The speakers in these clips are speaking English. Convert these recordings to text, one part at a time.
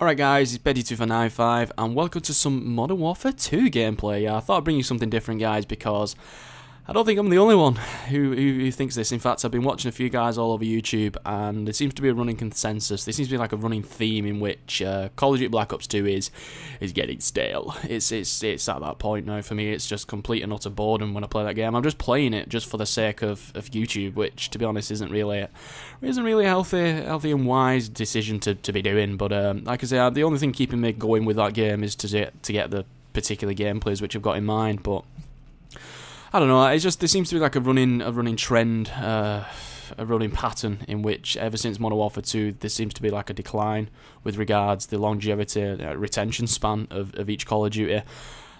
Alright guys, it's BO2 and welcome to some Modern Warfare 2 gameplay. I thought I'd bring you something different guys because I don't think I'm the only one who thinks this. In fact, I've been watching a few guys all over YouTube and there seems to be a running consensus. There seems to be like a running theme in which Call of Duty Black Ops 2 is getting stale. It's at that point now for me. It's just complete and utter boredom when I play that game. I'm just playing it just for the sake of YouTube, which to be honest isn't really a healthy and wise decision to be doing. But like I say, the only thing keeping me going with that game is to get the particular gameplays which I've got in mind. But I don't know. It's just there seems to be like a running trend, a running pattern in which ever since Modern Warfare 2 there seems to be like a decline with regards to the longevity, retention span of each Call of Duty.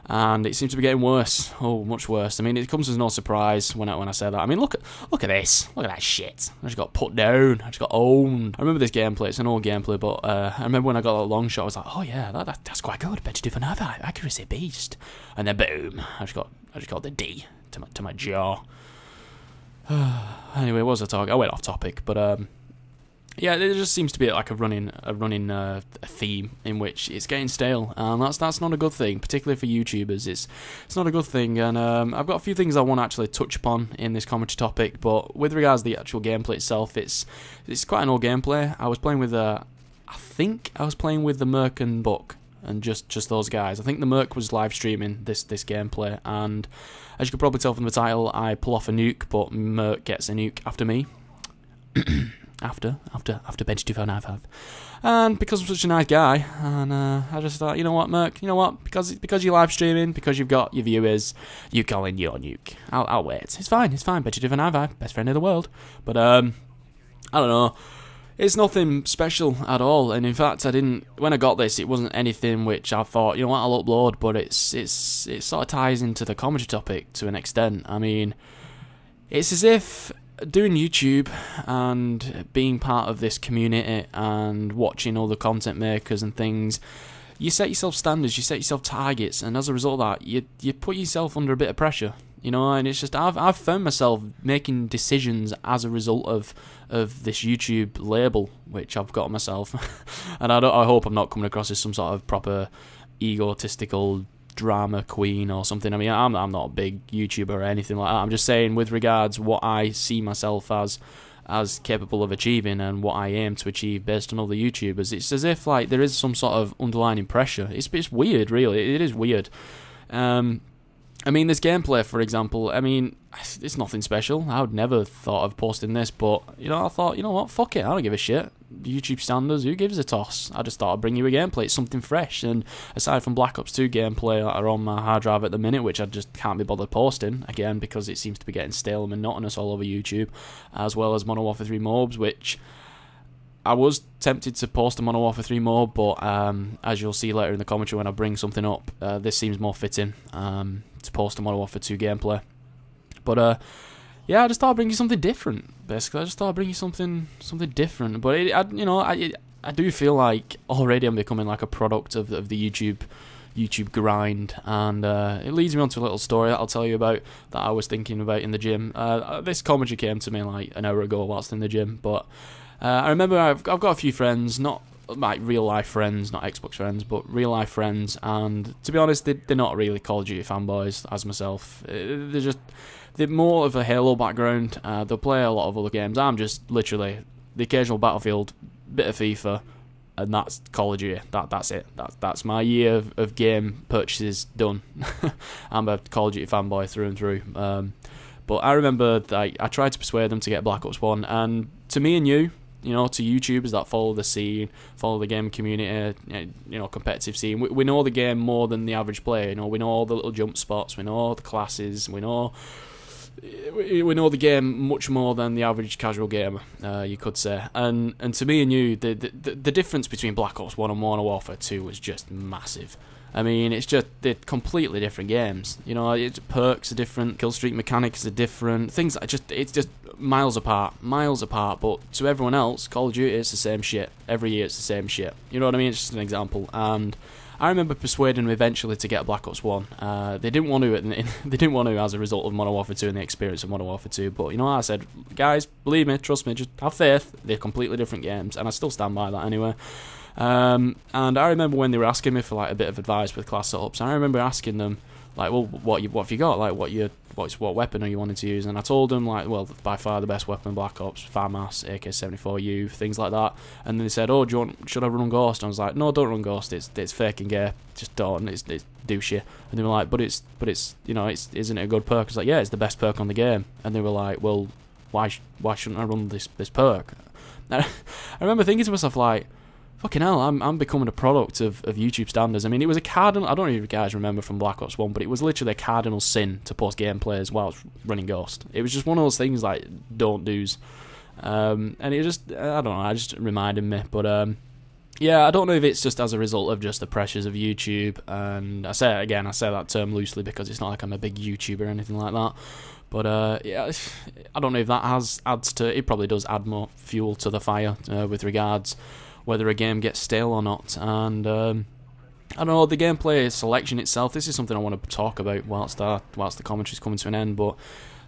And it seems to be getting worse. Oh, much worse. I mean, it comes as no surprise when I say that. I mean, look at this. Look at that shit. I just got put down. I just got owned. I remember this gameplay. It's an old gameplay, but I remember when I got that long shot, I was like, oh yeah, that's quite good. BO2 accuracy beast. And then boom, I just got the D to my jaw. Anyway, what was I talking? I went off topic, but yeah, there just seems to be like a running theme in which it's getting stale, and that's not a good thing, particularly for YouTubers. It's not a good thing, and I've got a few things I want to actually touch upon in this commentary topic. But with regards to the actual gameplay itself, it's quite an old gameplay. I was playing with I think I was playing with TheMerk and Buck, and just those guys. I think TheMerk was live streaming this gameplay, and as you could probably tell from the title, I pull off a nuke, but Merk gets a nuke after me. After BO2, and because I'm such a nice guy, and I just thought, you know what, Merk, you know what, because you're live streaming, because you've got your viewers, you call in your nuke. I'll wait. It's fine. BO2, best friend in the world. But I don't know. It's nothing special at all, and in fact, when I got this, it wasn't anything which I thought, you know what, I'll upload. But it sort of ties into the commentary topic to an extent. I mean, it's as if doing YouTube and being part of this community and watching all the content makers and things, you set yourself standards, you set yourself targets, and as a result of that, you put yourself under a bit of pressure, you know. And it's just I've found myself making decisions as a result of this YouTube label which I've got myself, and I hope I'm not coming across as some sort of proper egotistical drama queen or something. I mean, I'm not a big YouTuber or anything like that. I'm just saying with regards what I see myself as capable of achieving and what I aim to achieve based on other YouTubers. It's as if like there is some sort of underlying pressure. It's weird, really. It is weird. I mean, this gameplay, for example, I mean, it's nothing special. I would never thought of posting this, but, you know, I thought, you know what, fuck it, I don't give a shit. YouTube standards, who gives a toss? I just thought I'd bring you a gameplay, it's something fresh, and aside from Black Ops 2 gameplay that are on my hard drive at the minute, which I just can't be bothered posting, again, because it seems to be getting stale and monotonous all over YouTube, as well as Modern Warfare 3 mobs, which I was tempted to post a Modern Warfare 3 mob, but as you'll see later in the commentary when I bring something up, this seems more fitting to post a Modern Warfare 2 gameplay. But yeah, I just thought I'd bring you something different. Basically, I just thought I'd bring you something different. But I do feel like already I'm becoming like a product of the YouTube grind, and it leads me on to a little story that I'll tell you about that I was thinking about in the gym. This commentary came to me like an hour ago whilst in the gym, but I remember I've got a few friends, not like real life friends, not Xbox friends, but real life friends, and to be honest, they're not really Call of Duty fanboys as myself. They're more of a Halo background. They'll play a lot of other games. I'm just literally the occasional Battlefield, bit of FIFA, and that's Call of Duty. That's it. That's my year of game purchases done. I'm a Call of Duty fanboy through and through. But I remember that I tried to persuade them to get Black Ops 1, and to me and you know, to YouTubers that follow the scene, follow the game community, you know, competitive scene, we know the game more than the average player. You know, we know all the little jump spots, we know all the classes, we know the game much more than the average casual gamer, you could say. And to me and you, the difference between Black Ops 1 and Modern Warfare 2 was just massive. I mean, it's just, they're completely different games. You know, perks are different, kill streak mechanics are different, things that it's just miles apart. But to everyone else, Call of Duty, it's the same shit. Every year it's the same shit. You know what I mean? It's just an example. And I remember persuading them eventually to get Black Ops 1. They didn't want to as a result of Modern Warfare 2 and the experience of Modern Warfare 2. But you know what I said? Guys, believe me, trust me, just have faith. They're completely different games, and I still stand by that anyway. And I remember when they were asking me for like a bit of advice with class setups, I remember asking them like, well, what have you got? Like, what weapon are you wanting to use? And I told them like, well, by far the best weapon in Black Ops, FAMAS, AK-74U, things like that. And then they said, oh, should I run Ghost? And I was like, no, don't run Ghost. It's fake and gay. Just don't. It's douchey. And they were like, but it's you know, isn't it a good perk? I was like, yeah, it's the best perk on the game. And they were like, well, why shouldn't I run this perk? And I remember thinking to myself like, fucking hell, I'm becoming a product of YouTube standards. I mean, it was a cardinal, I don't know if you guys remember from Black Ops 1, but it was literally a cardinal sin to post gameplays while running Ghost. It was just one of those things like, don't do's. And it just, I don't know, it just reminded me. But yeah, I don't know if it's just as a result of just the pressures of YouTube. And I say that term loosely because it's not like I'm a big YouTuber or anything like that. But yeah, I don't know if that adds to, it probably does add more fuel to the fire with regards whether a game gets stale or not. And I don't know, the gameplay selection itself, this is something I want to talk about whilst the commentary's coming to an end, but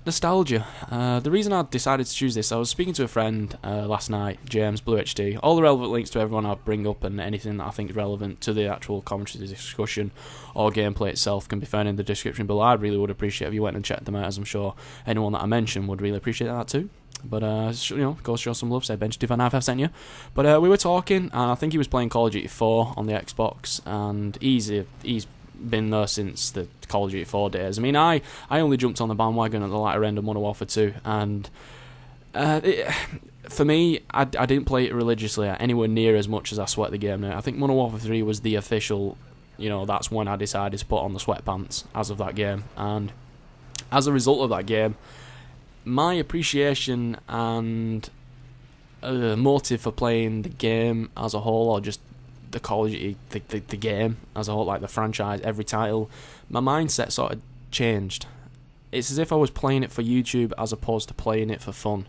nostalgia. The reason I decided to choose this, I was speaking to a friend last night, James, BlooHD. All the relevant links to everyone I'll bring up and anything that I think is relevant to the actual commentary discussion or gameplay itself can be found in the description below. I really would appreciate if you went and checked them out, as I'm sure anyone that I mentioned would really appreciate that too. But, you know, go show some love, say bench259 I've sent you. But we were talking, and I think he was playing Call of Duty 4 on the Xbox, and he's been there since the Call of Duty 4 days. I mean, I only jumped on the bandwagon at the latter end of Modern Warfare 2, and for me, I didn't play it religiously anywhere near as much as I sweat the game now. I think Modern Warfare 3 was the official, you know, that's when I decided to put on the sweatpants as of that game, and as a result of that game, my appreciation and motive for playing the game as a whole, or just the Call of Duty, the game as a whole, like the franchise, every title, my mindset sort of changed. It's as if I was playing it for YouTube as opposed to playing it for fun.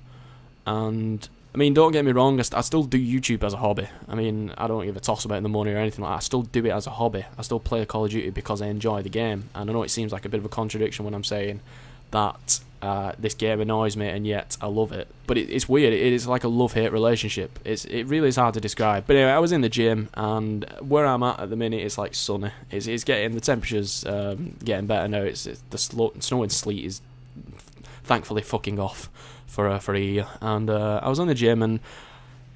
And I mean, don't get me wrong, I still do YouTube as a hobby. I mean, I don't give a toss about the money or anything like that. I still do it as a hobby. I still play Call of Duty because I enjoy the game. And I know it seems like a bit of a contradiction when I'm saying that this game annoys me and yet I love it, but it's weird. It is like a love-hate relationship. It really is hard to describe. But anyway, I was in the gym, and where I'm at the minute it's like sunny. It's getting, the temperature's getting better now. It's the snow and sleet is thankfully fucking off for a year. And I was in the gym and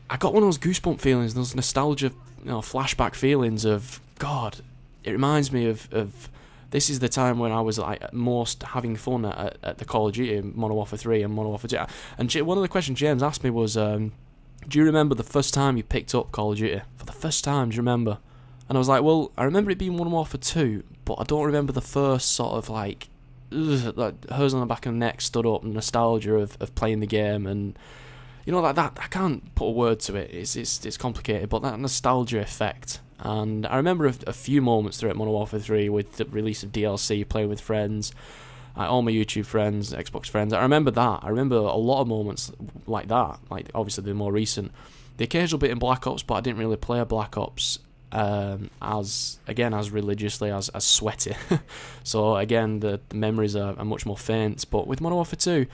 I got one of those goosebump feelings, those nostalgia, you know, flashback feelings of, God, it reminds me of this is the time when I was like most having fun at the Call of Duty, Modern Warfare 3 and Modern Warfare 2. And one of the questions James asked me was, do you remember the first time you picked up Call of Duty? For the first time, do you remember? And I was like, well, I remember it being Modern Warfare 2, but I don't remember the first sort of like hairs on the back of the neck stood up, nostalgia of playing the game, and you know, like that. I can't put a word to it. It's complicated, but that nostalgia effect. And I remember a few moments throughout Modern Warfare 3 with the release of DLC, playing with friends, all my YouTube friends, Xbox friends. I remember that. I remember a lot of moments like that, like obviously the more recent. The occasional bit in Black Ops, but I didn't really play a Black Ops as religiously as sweaty. So again, the memories are much more faint. But with Modern Warfare 2,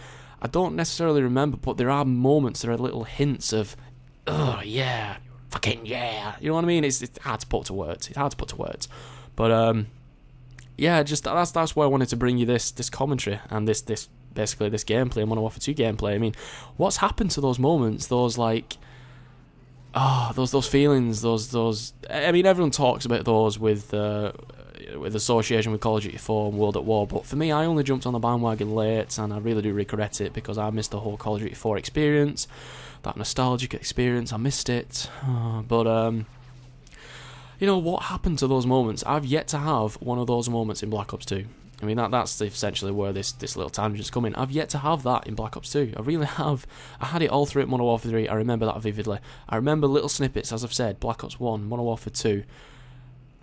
I don't necessarily remember, but there are moments, there are little hints of, oh yeah, fucking yeah, you know what I mean? It's hard to put to words. But yeah, just that's why I wanted to bring you this commentary and this basically this gameplay, Modern Warfare 2 gameplay. I mean, what's happened to those moments? Those like, those feelings. Those. I mean, everyone talks about those with association with Call of Duty 4 and World at War, but for me, I only jumped on the bandwagon late, and I really do regret it because I missed the whole Call of Duty 4 experience. That nostalgic experience, I missed it. But you know, what happened to those moments? I've yet to have one of those moments in Black Ops 2. I mean, that's essentially where this little tangent's coming. I've yet to have that in Black Ops 2. I really have. I had it all through Modern Warfare 3. I remember that vividly. I remember little snippets, as I've said, Black Ops 1, Modern Warfare 2.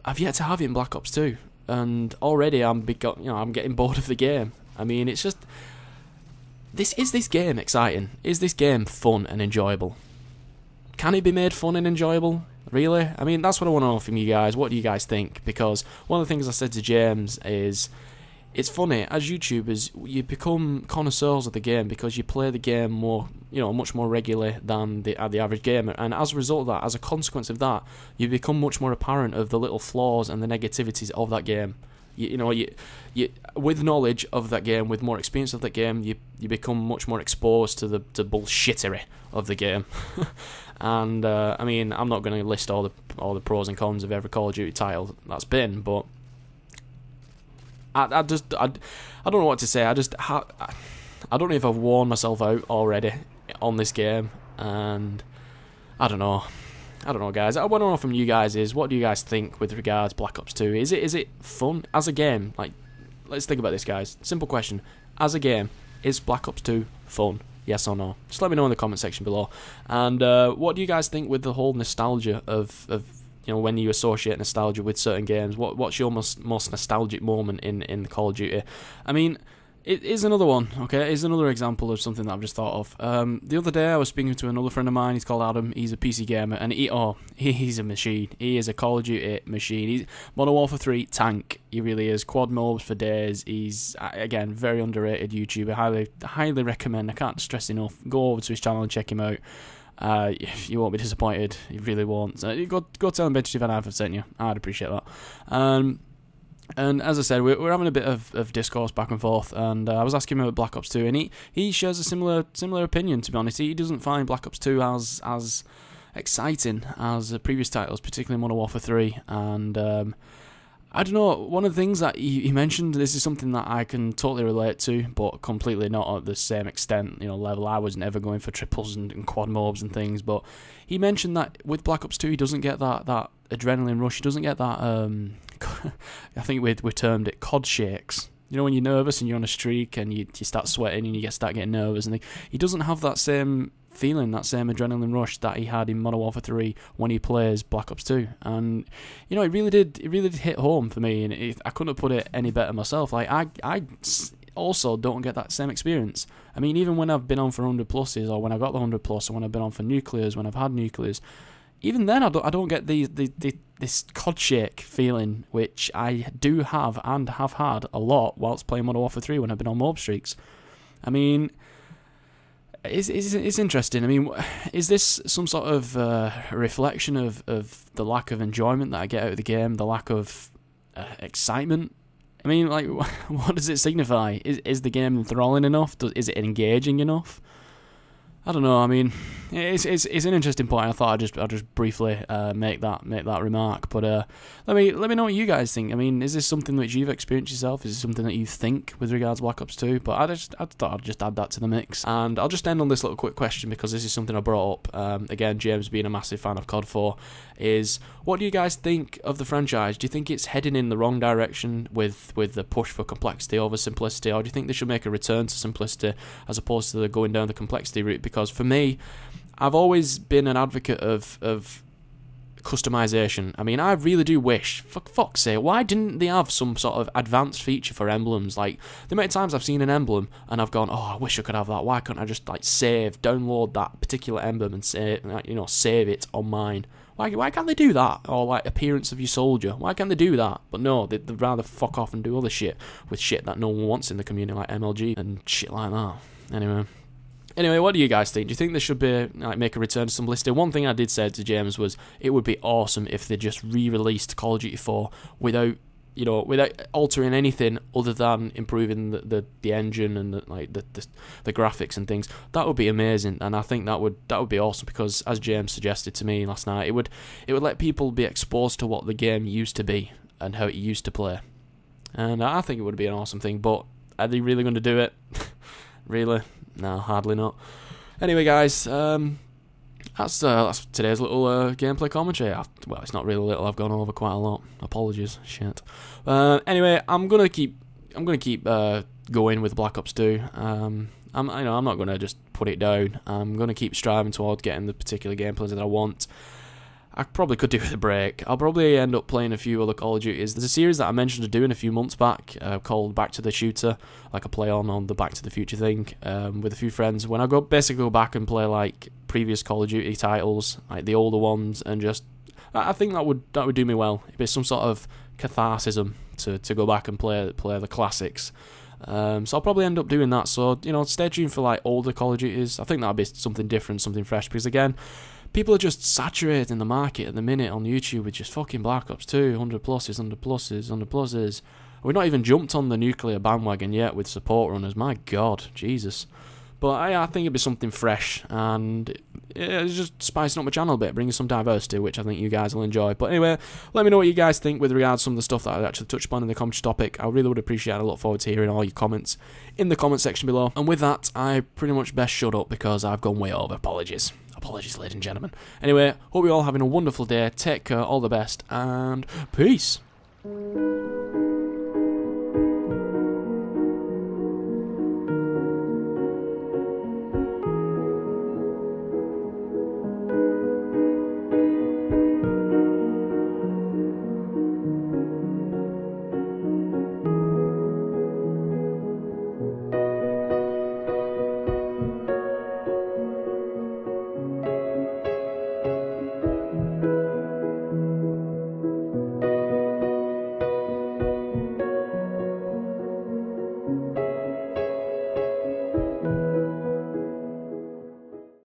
I've yet to have it in Black Ops 2. And already I'm getting bored of the game. I mean, it's just, is this game exciting? Is this game fun and enjoyable? Can it be made fun and enjoyable? Really? I mean, that's what I want to know from you guys. What do you guys think? Because one of the things I said to James is, it's funny, as YouTubers, you become connoisseurs of the game because you play the game more, much more regularly than the average gamer, and as a result of that, as a consequence of that, you become much more apparent of the little flaws and the negativities of that game. You with knowledge of that game, with more experience of that game, you become much more exposed to the bullshittery of the game. And I mean, I'm not going to list all the pros and cons of every Call of Duty title that's been, but I don't know what to say. I don't know if I've worn myself out already on this game, and I don't know, guys. I want to know from you guys is, what do you guys think with regards Black Ops 2? Is it fun as a game? Like, let's think about this, guys. Simple question: as a game, is Black Ops 2 fun? Yes or no? Just let me know in the comment section below. And what do you guys think with the whole nostalgia of when you associate nostalgia with certain games? What's your most nostalgic moment in Call of Duty? I mean, it is another one, okay? It is another example of something that I've just thought of. The other day I was speaking to another friend of mine. He's called Adam. He's a PC gamer, and he's a machine. He is a Call of Duty machine. He's Modern Warfare 3 tank. He really is. Quad mobs for days. He's, again, very underrated YouTuber. Highly recommend. I can't stress enough. Go over to his channel and check him out. You won't be disappointed. You really won't. Go tell him Bitch Van I've sent you. I'd appreciate that. And as I said, we're having a bit of discourse back and forth, and I was asking him about Black Ops 2, and he shares a similar opinion, to be honest. He doesn't find Black Ops 2 as exciting as the previous titles, particularly Modern Warfare 3, and I don't know, one of the things that he mentioned, this is something that I can totally relate to, but completely not at the same extent, level. I was never going for triples and quad mobs and things, but he mentioned that with Black Ops 2, he doesn't get that adrenaline rush, he doesn't get that, I think we termed it COD shakes. When you're nervous and you're on a streak and you start sweating and you start getting nervous, and he doesn't have that same feeling, that same adrenaline rush that he had in Modern Warfare 3 when he plays Black Ops 2, and it really did hit home for me, and I couldn't have put it any better myself. Like, I also don't get that same experience. I mean, even when I've been on for 100 pluses, or when I got the 100 plus, or when I've been on for nuclears, when I've had nuclears, even then I don't get this COD shake feeling, which I do have and have had a lot whilst playing Modern Warfare 3 when I've been on mob streaks. I mean, it's interesting. I mean, is this some sort of reflection of the lack of enjoyment that I get out of the game, the lack of excitement? I mean, like, what does it signify? Is the game enthralling enough? Is it engaging enough? I don't know. I mean, it's an interesting point. I thought I'd just briefly make that remark. But let me know what you guys think. I mean, is this something which you've experienced yourself? Is it something that you think with regards to Black Ops 2? But I thought I'd just add that to the mix. And I'll just end on this little quick question, because this is something I brought up. Again, James being a massive fan of COD 4, is what do you guys think of the franchise? Do you think it's heading in the wrong direction with the push for complexity over simplicity, or do you think they should make a return to simplicity as opposed to going down the complexity route? Because for me, I've always been an advocate of customization. I mean, I really do wish, for fuck's sake, why didn't they have some sort of advanced feature for emblems? Like, the amount of times I've seen an emblem and I've gone, oh, I wish I could have that. Why couldn't I just download that particular emblem and save it on mine? Why can't they do that? Or like appearance of your soldier. Why can't they do that? But no, they'd rather fuck off and do other shit with shit that no one wants in the community, like MLG and shit like that. Anyway, what do you guys think? Do you think there should be, make a return to simplicity? One thing I did say to James was it would be awesome if they just re-released Call of Duty 4 without altering anything other than improving the engine and the graphics and things. That would be amazing, and I think that would be awesome, because as James suggested to me last night, it would let people be exposed to what the game used to be and how it used to play. And I think it would be an awesome thing, but are they really going to do it? Really? No, hardly not. Anyway, guys, that's today's little gameplay commentary. Well, it's not really little. I've gone over quite a lot. Apologies. Shit. Anyway, I'm gonna keep going with Black Ops 2. I'm not gonna just put it down. I'm gonna keep striving towards getting the particular gameplays that I want. I probably could do with a break. I'll probably end up playing a few other Call of Duties. There's a series that I mentioned doing a few months back called Back to the Shooter, like a play on the Back to the Future thing, with a few friends. When I basically go back and play like previous Call of Duty titles, like the older ones, and just I think that would do me well. It'd be some sort of catharsis to go back and play the classics. So I'll probably end up doing that. So, you know, stay tuned for like older Call of Duties. I think that'll be something different, something fresh, because again, people are just saturated in the market at the minute on YouTube with just fucking Black Ops 2, 100 pluses, 100 pluses, 100 pluses. We've not even jumped on the nuclear bandwagon yet with support runners. My God, Jesus. But I think it'd be something fresh, and it's just spicing up my channel a bit, bringing some diversity, which I think you guys will enjoy. But anyway, let me know what you guys think with regards to some of the stuff that I actually touched upon in the commentary topic. I really would appreciate it. I look forward to hearing all your comments in the comment section below. And with that, I pretty much best shut up because I've gone way over. Apologies. Apologies, ladies and gentlemen. Anyway, hope you're all having a wonderful day. Take care, all the best, and peace.